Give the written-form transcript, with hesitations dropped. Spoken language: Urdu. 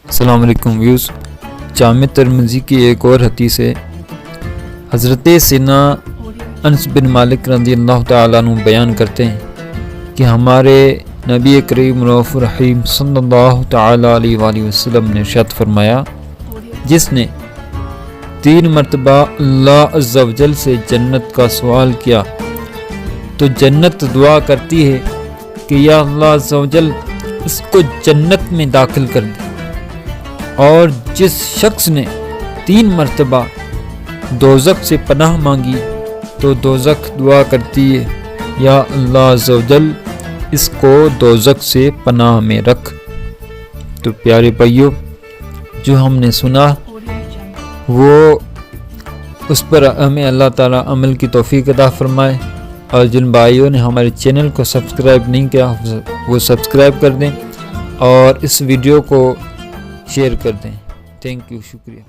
السلام علیکم ویوز، جامع ترمذی کی ایک اور حدیث ہے۔ حضرت سیدنا انس بن مالک رضی اللہ تعالیٰ عنہ بیان کرتے ہیں کہ ہمارے نبی کریم رؤوف الرحیم صلی اللہ تعالیٰ علیہ وآلہ وسلم نے ارشاد فرمایا، جس نے 3 مرتبہ اللہ عز و جل سے جنت کا سوال کیا تو جنت دعا کرتی ہے کہ یا اللہ عز و جل اس کو جنت میں داخل کر دے، اور جس شخص نے 3 مرتبہ دوزخ سے پناہ مانگی تو دوزخ دعا کرتی ہے یا اللہ عز و جل اس کو دوزخ سے پناہ میں رکھ۔ تو پیارے بھائیو، جو ہم نے سنا وہ اس پر ہمیں اللہ تعالیٰ عمل کی توفیق عطا فرمائے، اور جن بھائیوں نے ہمارے چینل کو سبسکرائب نہیں کیا وہ سبسکرائب کر دیں اور اس ویڈیو کو شیئر کر دیں۔ تھینک یو، شکریہ۔